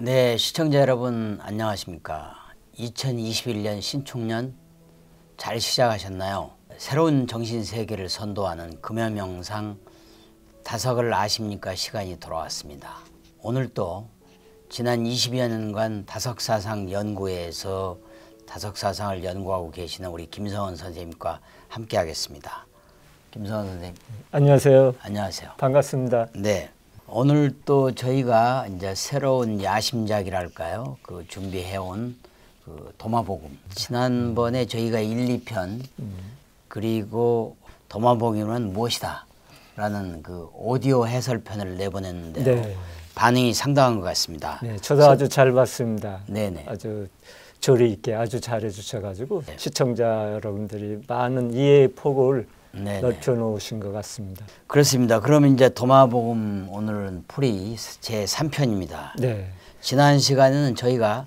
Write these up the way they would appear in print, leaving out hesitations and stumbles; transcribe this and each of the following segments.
네, 시청자 여러분 안녕하십니까. 2021년 신축년 잘 시작하셨나요? 새로운 정신세계를 선도하는 금연명상 다석을 아십니까? 시간이 돌아왔습니다. 오늘 또 지난 20여 년간 다석사상 연구회에서 다석사상을 연구하고 계시는 우리 김성원 선생님과 함께 하겠습니다. 김성원 선생님. 안녕하세요. 안녕하세요. 반갑습니다. 네. 오늘 또 저희가 이제 새로운 야심작이랄까요? 그 준비해온 그 도마복음. 지난번에 저희가 1, 2편 그리고 도마복음은 무엇이다 라는 그 오디오 해설편을 내보냈는데요. 네. 반응이 상당한 것 같습니다. 네, 저도 아주 잘 봤습니다. 네네. 아주 조리 있게 아주 잘해 주셔가지고 네. 시청자 여러분들이 많은 이해의 폭을 네네. 넓혀 놓으신 것 같습니다. 그렇습니다. 그러면 이제 도마복음 오늘은 풀이 제 3편입니다. 네. 지난 시간에는 저희가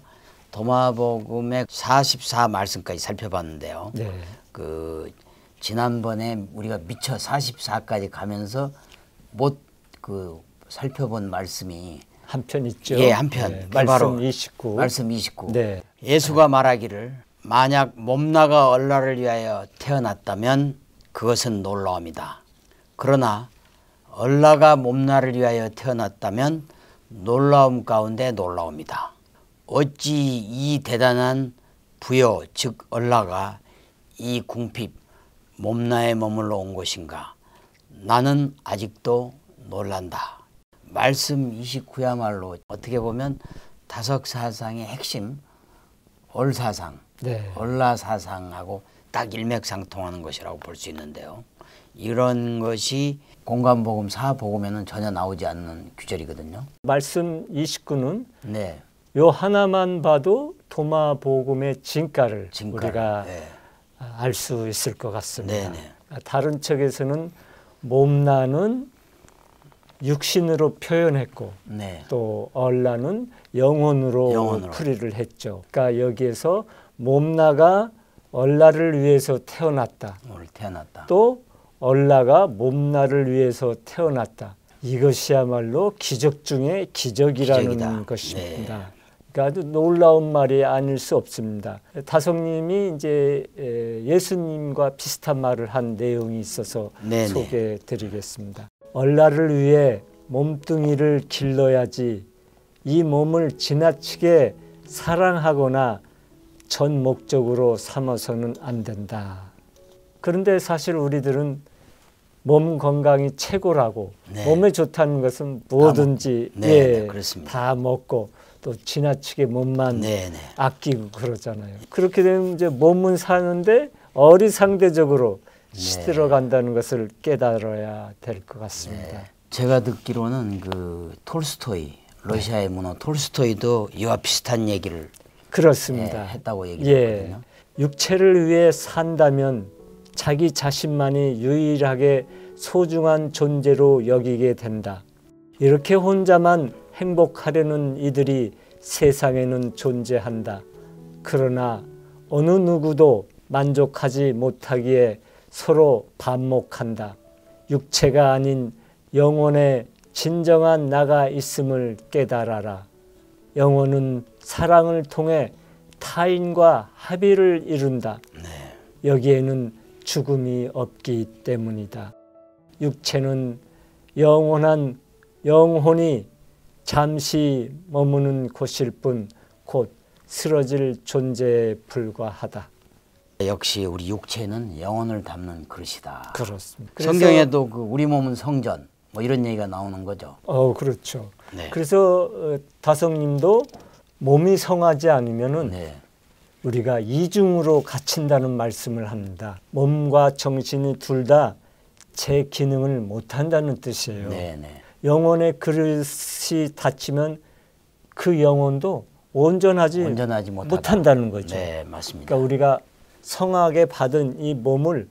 도마복음의 44말씀까지 살펴봤는데요. 네. 그 지난번에 우리가 미처 44까지 가면서 못 그 살펴본 말씀이 한 편 있죠. 예, 한 편. 네. 바로 말씀 29. 말씀 29. 네. 예수가 말하기를 만약 몸나가 얼라를 위하여 태어났다면 그것은 놀라움이다. 그러나 얼라가 몸나를 위하여 태어났다면 놀라움 가운데 놀라움이다. 어찌 이 대단한 부여 즉 얼라가 이 궁핍 몸나에 머물러 온 것인가. 나는 아직도 놀란다. 말씀 29야말로 어떻게 보면 다석사상의 핵심 얼사상, 네. 얼라사상하고 딱 일맥상통하는 것이라고 볼 수 있는데요. 이런 것이 공간복음, 사복음에는 전혀 나오지 않는 규절이거든요. 말씀 29는 네. 요 하나만 봐도 도마복음의 진가를 우리가 네. 알 수 있을 것 같습니다. 네네. 다른 책에서는 몸나는 육신으로 표현했고 네. 또 얼라는 영혼으로 풀이를 했죠. 그러니까 여기에서 몸나가 얼라를 위해서 태어났다. 오늘 태어났다. 또 얼라가 몸나를 위해서 태어났다. 이것이야말로 기적 중에 기적이라는 기적이다. 것입니다. 네. 그러니까 아주 놀라운 말이 아닐 수 없습니다. 다석님이 이제 예수님과 비슷한 말을 한 내용이 있어서 네네. 소개해드리겠습니다. 얼라를 위해 몸뚱이를 길러야지 이 몸을 지나치게 사랑하거나 전 목적으로 삼아서는 안 된다. 그런데 사실 우리들은 몸 건강이 최고라고 네. 몸에 좋다는 것은 뭐든지 네, 그렇습니다. 다 먹고 또 지나치게 몸만 네네. 아끼고 그러잖아요. 그렇게 되면 이제 몸은 사는데 어리상대적으로 시들어간다는 것을 깨달아야 될 것 같습니다. 네. 제가 듣기로는 그 톨스토이, 러시아의 문호 톨스토이도 이와 비슷한 얘기를 그렇습니다. 했다고 얘기했거든요. 육체를 위해 산다면 자기 자신만이 유일하게 소중한 존재로 여기게 된다. 이렇게 혼자만 행복하려는 이들이 세상에는 존재한다. 그러나 어느 누구도 만족하지 못하기에 서로 반목한다. 육체가 아닌 영혼의 진정한 나가 있음을 깨달아라. 영혼은 사랑을 통해 타인과 합의를 이룬다. 네. 여기에는 죽음이 없기 때문이다. 육체는 영원한 영혼이 잠시 머무는 곳일 뿐 곧 쓰러질 존재에 불과하다. 역시 우리 육체는 영혼을 담는 그릇이다. 그렇습니다. 성경에도 그 우리 몸은 성전 뭐 이런 얘기가 나오는 거죠. 그렇죠. 네. 그래서 다석님도 몸이 성하지 않으면은 네. 우리가 이중으로 갇힌다는 말씀을 합니다. 몸과 정신이 둘 다 제 기능을 못한다는 뜻이에요. 네네. 영혼의 그릇이 닫히면 그 영혼도 온전하지 못한다는 거죠. 네, 맞습니다. 그러니까 우리가 성하게 받은 이 몸을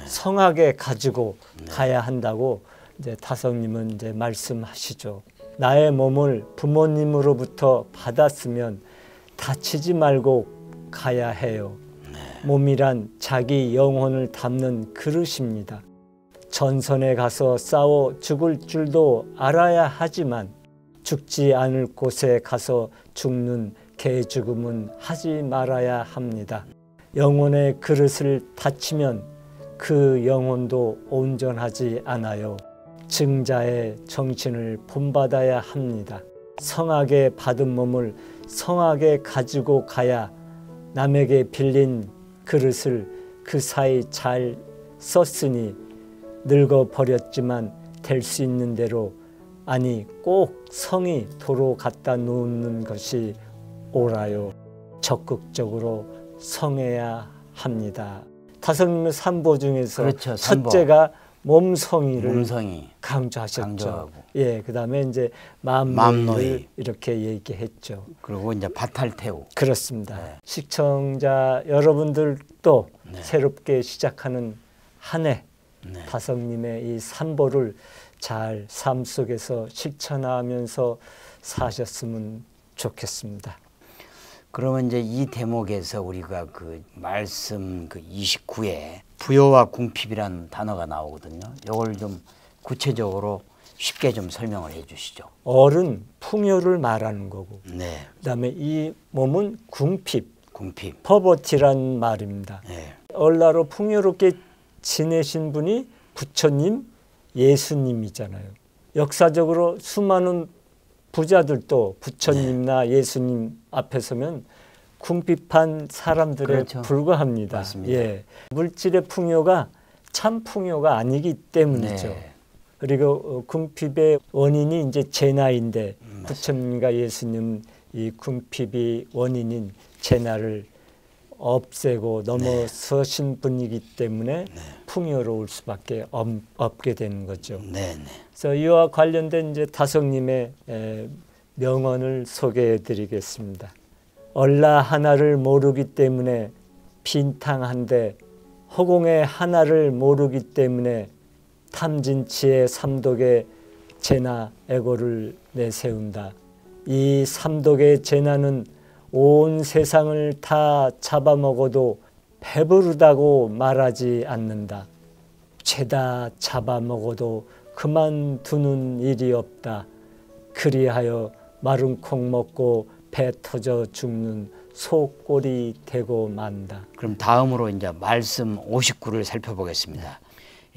성하게 가지고 가야 한다고 이제 다석님은 이제 말씀하시죠. 나의 몸을 부모님으로부터 받았으면 다치지 말고 가야 해요. 몸이란 자기 영혼을 담는 그릇입니다. 전선에 가서 싸워 죽을 줄도 알아야 하지만 죽지 않을 곳에 가서 죽는 개 죽음은 하지 말아야 합니다. 영혼의 그릇을 다치면 그 영혼도 온전하지 않아요. 증자의 정신을 본받아야 합니다. 성하게 받은 몸을 성하게 가지고 가야 남에게 빌린 그릇을 그 사이 잘 썼으니 늙어버렸지만 될 수 있는 대로, 아니 꼭 성이 도로 갖다 놓는 것이 옳아요. 적극적으로 성해야 합니다. 다성님의 삼보 중에서 그렇죠, 삼보. 첫째가 몸성이를 몸성이 강조하셨죠. 강조하고. 예, 그다음에 이제 마음노이. 마음노이를 이렇게 얘기했죠. 그리고 이제 바탈태우. 그렇습니다. 네. 시청자 여러분들도 네. 새롭게 시작하는 한 해 네. 다성님의 이 삼보를 잘 삶 속에서 실천하면서 사셨으면 좋겠습니다. 그러면 이제 이 대목에서 우리가 그 말씀 그 29에 부여와 궁핍이라는 단어가 나오거든요. 이걸 좀 구체적으로 쉽게 좀 설명을 해 주시죠. 어른 풍요를 말하는 거고, 네. 그다음에 이 몸은 궁핍, 궁핍. 퍼버티란 말입니다. 네. 얼라로 풍요롭게 지내신 분이 부처님, 예수님이잖아요. 역사적으로 수많은 부자들도 부처님이나 예수님 앞에 서면 궁핍한 사람들에 그렇죠. 불과합니다. 맞습니다. 예. 물질의 풍요가 참 풍요가 아니기 때문이죠. 네. 그리고 궁핍의 원인이 이제 재나인데 부처님과 예수님 이 궁핍이 원인인 재나를 없애고 넘어서신 분이기 때문에 풍요로울 수밖에 없게 되는 거죠. 네, 네. 그래서 이와 관련된 이제 다성님의 명언을 소개해드리겠습니다. 얼라 하나를 모르기 때문에 빈탕한데 허공의 하나를 모르기 때문에 탐진치의 삼독의 재나 애고를 내세운다. 이 삼독의 재나는 온 세상을 다 잡아먹어도 배부르다고 말하지 않는다. 죄다 잡아먹어도 그만두는 일이 없다. 그리하여 마른 콩 먹고 배 터져 죽는 소꼴이 되고 만다. 그럼 다음으로 이제 말씀 59를 살펴보겠습니다.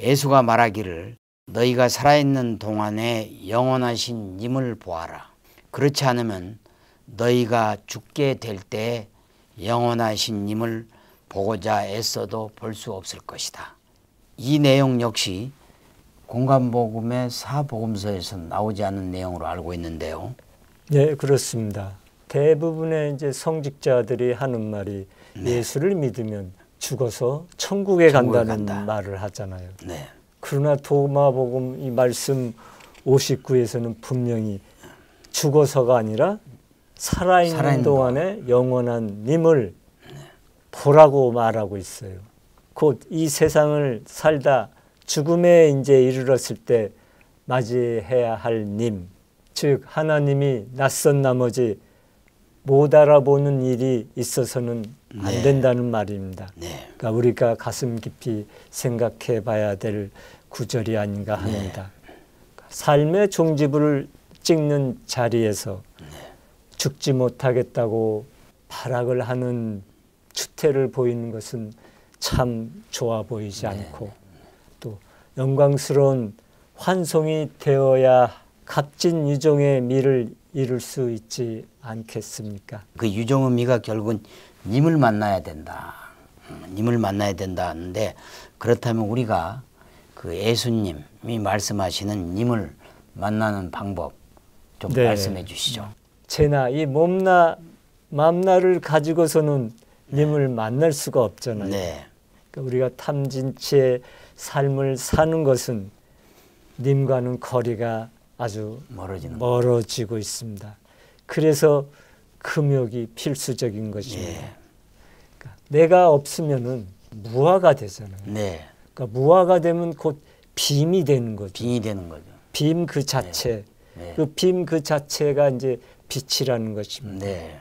예수가 말하기를 너희가 살아있는 동안에 영원하신 님을 보아라. 그렇지 않으면 너희가 죽게 될 때 영원하신 님을 보고자 애써도 볼 수 없을 것이다. 이 내용 역시 공감복음의 사복음서에서 나오지 않는 내용으로 알고 있는데요. 네, 그렇습니다. 대부분의 이제 성직자들이 하는 말이 예수를 믿으면 죽어서 천국에 간다는 간다. 말을 하잖아요. 네. 그러나 도마복음 이 말씀 59에서는 분명히 죽어서가 아니라 살아있는 동안에 영원한 님을 보라고 말하고 있어요. 곧 이 세상을 살다 죽음에 이제 이르렀을 때 맞이해야 할 님, 즉 하나님이 낯선 나머지 못 알아보는 일이 있어서는 안 된다는 말입니다. 네. 그러니까 우리가 가슴 깊이 생각해 봐야 될 구절이 아닌가 합니다. 삶의 종지부를 찍는 자리에서 죽지 못하겠다고 발악을 하는 추태를 보이는 것은 참 좋아 보이지 않고 또 영광스러운 환송이 되어야 값진 유종의 미를 이룰 수 있지 않겠습니까? 그 유종의미가 결국은 님을 만나야 된다. 님을 만나야 된다 하는데, 그렇다면 우리가 그 예수님이 말씀하시는 님을 만나는 방법 좀 말씀해 주시죠. 제나 이 몸나 맘나를 가지고서는 님을 만날 수가 없잖아요. 네. 그러니까 우리가 탐진치의 삶을 사는 것은 님과는 거리가 아주 멀어지고 있습니다. 그래서 금욕이 필수적인 것입니다. 그러니까 내가 없으면은 무아가 되잖아요. 네. 그러니까 무아가 되면 곧 빔이 되는 거죠. 빙이 되는 거죠. 빔 그 자체, 네. 그 빔 그 자체가 이제 빛이라는 것입니다. 네.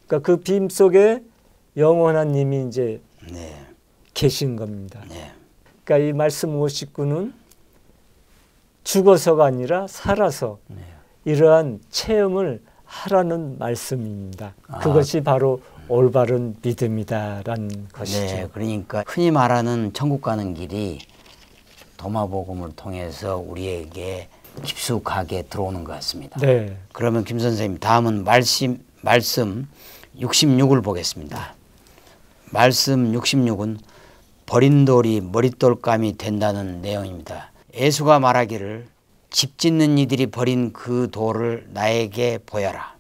그러니까 그 빔 속에 영원한 님이 이제 네. 계신 겁니다. 네. 그러니까 이 말씀 59는 죽어서가 아니라 살아서 이러한 체험을 하라는 말씀입니다. 그것이 바로 올바른 믿음이다라는 것이죠. 네, 그러니까 흔히 말하는 천국 가는 길이 도마복음을 통해서 우리에게 깊숙하게 들어오는 것 같습니다. 네. 그러면 김 선생님 다음은 말씀 66을 보겠습니다. 말씀 66은 버린 돌이 머릿돌감이 된다는 내용입니다. 예수가 말하기를 집 짓는 이들이 버린 그 돌을 나에게 보여라.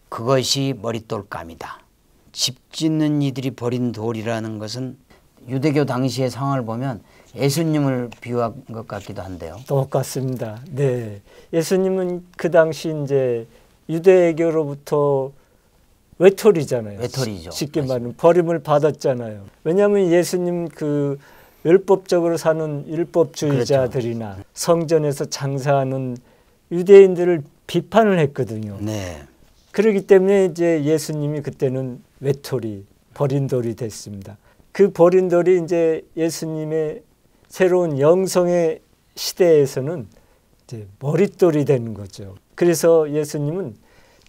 그것이 머릿돌감이다. 집 짓는 이들이 버린 돌이라는 것은 유대교 당시의 상황을 보면 예수님을 비유한 것 같기도 한데요. 똑같습니다. 네. 예수님은 그 당시 이제 유대교로부터 외톨이잖아요. 외톨이죠. 쉽게 말하면 버림을 받았잖아요. 왜냐하면 예수님 그 율법적으로 사는 율법주의자들이나 그렇죠. 성전에서 장사하는 유대인들을 비판을 했거든요. 네. 그렇기 때문에 이제 예수님이 그때는 외톨이, 버린 돌이 됐습니다. 그 버린 돌이 이제 예수님의 새로운 영성의 시대에서는 이제 머릿돌이 되는 거죠. 그래서 예수님은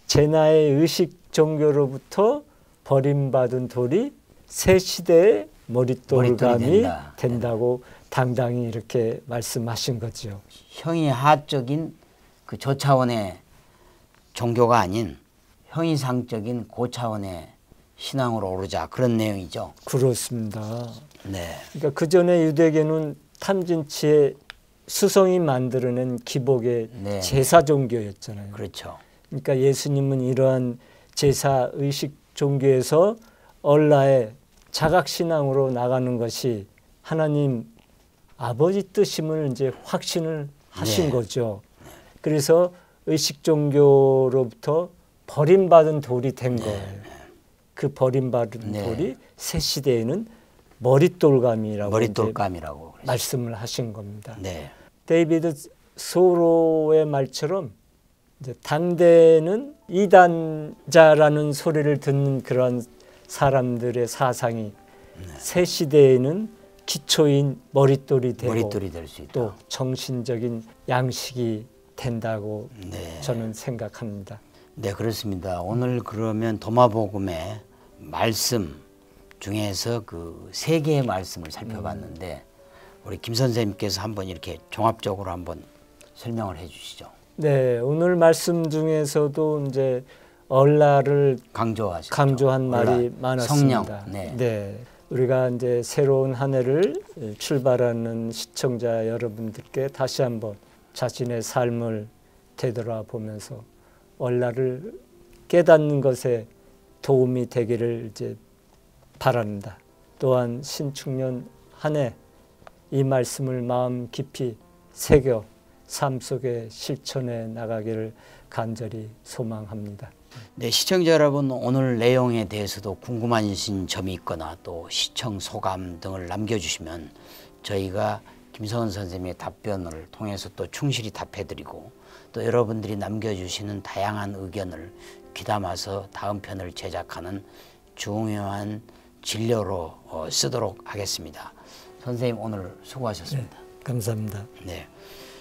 제나의 의식 종교로부터 버림받은 돌이 새 시대의 머릿돌감이 된다고 당당히 이렇게 말씀하신 거죠. 형이하적인 그 저차원의 종교가 아닌 형이상적인 고차원의 신앙으로 오르자 그런 내용이죠. 그렇습니다. 네. 그러니까 그 전에 유대교는 탐진치의 수성이 만들어낸 기복의 네. 제사 종교였잖아요. 그렇죠. 그러니까 예수님은 이러한 제사 의식 종교에서 얼라의 자각신앙으로 나가는 것이 하나님 아버지 뜻임을 이제 확신을 하신 네. 거죠. 그래서 의식 종교로부터 버림받은 돌이 된 네. 거예요. 그 버림받은 네. 돌이 새 시대에는 머릿돌감이라고 머릿돌감이라고 말씀을 하신 겁니다. 네. 데이비드 소로의 말처럼 이제 당대는 이단자라는 소리를 듣는 그런 사람들의 사상이 새 시대에는 기초인 머릿돌이 되고 머릿돌이 될 수 있다. 또 정신적인 양식이 된다고 네. 저는 생각합니다. 네, 그렇습니다. 오늘 그러면 도마복음의 말씀 중에서 그 세 개의 말씀을 살펴봤는데 우리 김 선생님께서 한번 이렇게 종합적으로 한번 설명을 해주시죠. 네, 오늘 말씀 중에서도 이제 얼라를 강조하셨죠. 강조한 말이 얼라, 많았습니다. 성령. 네. 네, 우리가 이제 새로운 한 해를 출발하는 시청자 여러분들께 다시 한번 자신의 삶을 되돌아보면서 얼라를 깨닫는 것에 도움이 되기를 이제 바랍니다. 또한 신축년 한 해 이 말씀을 마음 깊이 새겨 삶 속에 실천해 나가기를 간절히 소망합니다. 네, 시청자 여러분, 오늘 내용에 대해서도 궁금하신 점이 있거나 또 시청 소감 등을 남겨주시면 저희가 김성은 선생님의 답변을 통해서 또 충실히 답해드리고 또 여러분들이 남겨주시는 다양한 의견을 귀담아서 다음 편을 제작하는 중요한 진료로 쓰도록 하겠습니다. 선생님 오늘 수고하셨습니다. 네, 감사합니다. 네,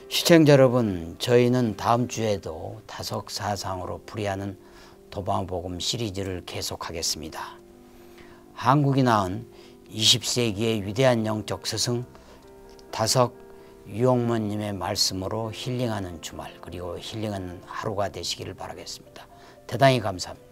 시청자 여러분, 저희는 다음 주에도 다석사상으로 풀이하는 도마복음 시리즈를 계속하겠습니다. 한국이 낳은 20세기의 위대한 영적 스승 다석 유용모님의 말씀으로 힐링하는 주말 그리고 힐링하는 하루가 되시기를 바라겠습니다. 대단히 감사합니다.